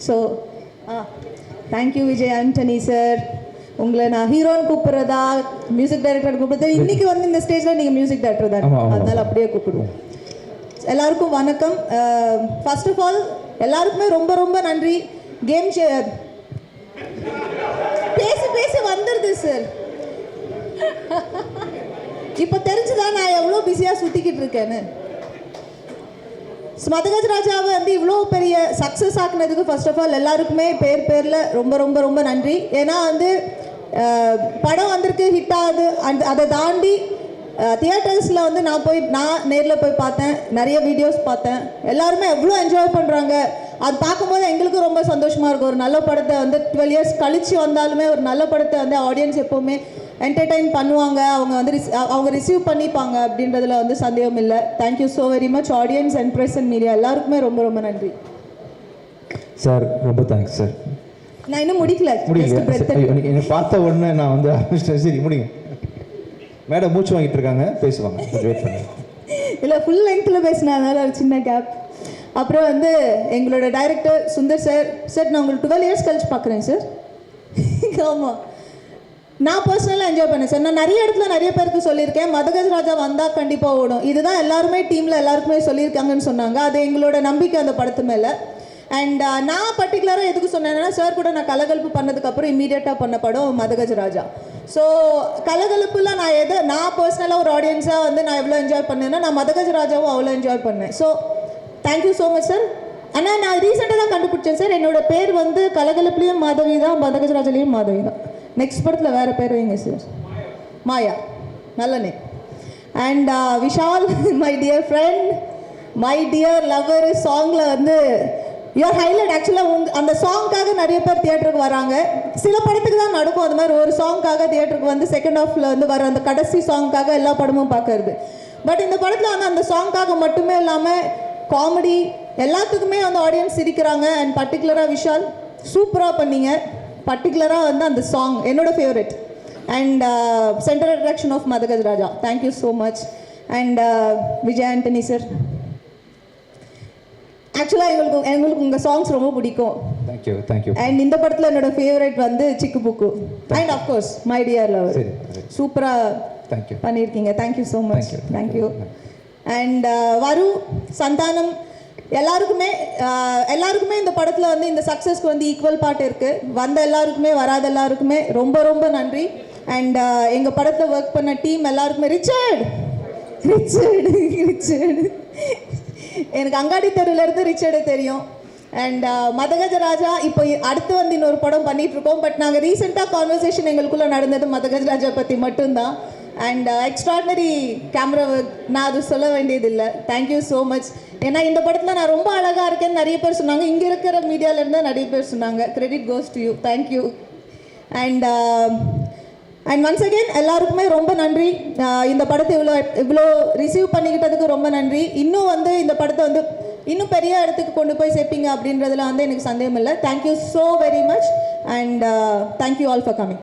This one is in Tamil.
So thank you Vijay Antony sir. உங்களை நான் ஹீரோன்னு கூப்பிட்றதா மியூசிக் டைரக்டர் கூப்பிட்றது, இன்னைக்கு வந்து இந்த ஸ்டேஜில் நீங்கள் மியூசிக் டைரக்டர் தான், அதனால அப்படியே கூப்பிடுவோம். எல்லாருக்கும் வணக்கம். ஃபர்ஸ்ட் ஆஃப் ஆல் எல்லாருக்குமே ரொம்ப ரொம்ப நன்றி. கேம் பேசி பேசி வந்துடுது சார். இப்போ தெரிஞ்சுதான் நான் எவ்வளோ பிஸியாக சுற்றிக்கிட்டு இருக்கேன்னு. மதகஜ ராஜாவை வந்து இவ்வளோ பெரிய சக்ஸஸ் ஆக்குனதுக்கு ஃபர்ஸ்ட் ஆஃப் ஆல் எல்லாருக்குமே பேரில் ரொம்ப ரொம்ப ரொம்ப நன்றி. ஏன்னா வந்து படம் வந்திருக்கு, ஹிட் ஆகுது, அதை தாண்டி தியேட்டர்ஸில் வந்து நான் நேரில் போய் பார்த்தேன், நிறைய வீடியோஸ் பார்த்தேன். எல்லாருமே எவ்வளோ என்ஜாய் பண்ணுறாங்க. அது பார்க்கும்போது எங்களுக்கும் ரொம்ப சந்தோஷமாக இருக்கும். ஒரு நல்ல படத்தை வந்து 12 இயர்ஸ் கழித்து வந்தாலுமே ஒரு நல்ல படத்தை வந்து ஆடியன்ஸ் எப்போவுமே என்டர்டெயின் பண்ணுவாங்க, அவங்க ரிசீவ் பண்ணிப்பாங்க அப்படின்றதுல வந்து சந்தேகம் இல்லை. Thank you so very much audience and press and media எல்லாருக்குமே ரொம்ப ரொம்ப நன்றி சார். ரொம்ப தேங்க்ஸ் சார். நான் இன்னும் முடிக்கல. என்னை பார்த்த உடனே நான் வந்து சரி முடிங்க மேடம், மூச்சு வாங்கிட்டு இருக்காங்க, பேசுவாங்க, வெயிட் பண்ணுங்க. இல்லை, ஃபுல் லெங்க்த்தில் பேசினால ஒரு சின்ன கேப். அப்புறம் வந்து எங்களோட டைரக்டர் சுந்தர் சார். சார் நான் உங்களுக்கு 12 இயர்ஸ் கழிச்சு பார்க்குறேன் சார். ஆமாம், நான் பர்சனலாக என்ஜாய் பண்ணேன் சார். நான் நிறைய இடத்துல நிறைய பேருக்கு சொல்லியிருக்கேன், மதகஜ ராஜா வந்தால் கண்டிப்பாக ஓடும். இதுதான் எல்லாருமே டீமில் எல்லாருக்குமே சொல்லியிருக்காங்கன்னு சொன்னாங்க. அது எங்களோட நம்பிக்கை அந்த படத்து மேலே. அண்ட் நான் பர்டிகுலராக எதுக்கு சொன்னேன்னா, சார் கூட நான் கலகலப்பு பண்ணதுக்கப்புறம் இம்மீடியட்டாக பண்ண படம் மதகஜ ராஜா. ஸோ கலகலப்புல நான் பர்சனலாக ஒரு ஆடியன்ஸாக வந்து நான் எவ்வளோ என்ஜாய் பண்ணேன்னா, நான் மதகஜ ராஜாவும் அவ்வளோ என்ஜாய் பண்ணேன். So thank you so much sir. ஆனால் நான் ரீசெண்டாக தான் கண்டுபிடிச்சேன் சார், என்னோட பேர் வந்து கலகலப்புலேயும் மாதவி தான், மதகஜ ராஜாலேயும் மாதவி தான். நெக்ஸ்ட் படத்தில் வேறு பேர் வைங்க சார். மாயா, நல்ல name. And Vishal, my dear friend, my dear lover, சாங்கில் வந்து யுவர் ஹைலைட். ஆக்சுவலாக அந்த சாங்க்காக நிறைய பேர் தியேட்டருக்கு வராங்க. சில படத்துக்கு தான் நடக்கும் அது மாதிரி, ஒரு சாங்க்காக தியேட்டருக்கு வந்து செகண்ட் ஹாஃபில் வந்து வர அந்த கடைசி சாங்க்காக எல்லா படமும் பார்க்கறது. பட் இந்த படத்தில் வந்து அந்த சாங்க்காக மட்டுமே இல்லாமல் காமெடி எல்லாத்துக்குமே வந்து ஆடியன்ஸ் சிரிக்கிறாங்க. அண்ட் பர்டிகுலராக விஷால் சூப்பராக பண்ணீங்க. பர்டிகுலராக வந்து அந்த சாங் என்னோட favourite. And centre attraction of Madha Gaja. Thank you so much. And Vijay Antony sir, ஆக்சுவலாக எங்களுக்கு உங்கள் சாங்ஸ் ரொம்ப பிடிக்கும். தேங்க்யூ. அண்ட் இந்த படத்தில் என்னோட ஃபேவரெட் வந்து Chikku Bukku and of course my dear lover. சூப்பராக பண்ணியிருக்கீங்க. Thank you so much. Thank you. And Varu, Santhanam, எல்லாருக்குமே இந்த படத்தில் வந்து இந்த சக்ஸஸ்க்கு வந்து ஈக்குவல் பார்ட் இருக்குது. வந்த எல்லாருக்குமே வராத எல்லாருக்குமே ரொம்ப ரொம்ப நன்றி. அண்ட் எங்கள் படத்தில் ஒர்க் பண்ண டீம் எல்லாருக்குமே ரிச்சர்டு எனக்கு அங்காடி தெருவிலேருந்து ரிச்சர்டு தெரியும். அண்ட் மதகஜ ராஜா இப்போ அடுத்து வந்து இன்னொரு படம் பண்ணிகிட்ருக்கோம். பட் நாங்கள் ரீசெண்டாக கான்வர்சேஷன் எங்களுக்குள்ளே நடந்தது மதகஜ ராஜா பற்றி மட்டும்தான். அண்ட் எக்ஸ்ட்ராடினரி கேமரா ஒர்க், நான் அது சொல்ல வேண்டியதில்லை. Thank you so much. ஏன்னா இந்த படத்தில் நான் ரொம்ப அழகாக இருக்கேன்னு நிறைய பேர் சொன்னாங்க. இங்கே இருக்கிற மீடியாவிலேருந்து நிறைய பேர் சொன்னாங்க. Credit goes to you. Thank you. And once again எல்லாருக்குமே ரொம்ப நன்றி. இந்த படத்தை இவ்வளோ ரிசீவ் பண்ணிக்கிட்டதுக்கு ரொம்ப நன்றி. இன்னும் வந்து இந்த படத்தை வந்து இன்னும் பெரிய இடத்துக்கு கொண்டு போய் சேர்ப்பீங்க அப்படின்றதுல வந்து எனக்கு சந்தேகம் இல்லை. Thank you so very much. And thank you all for coming.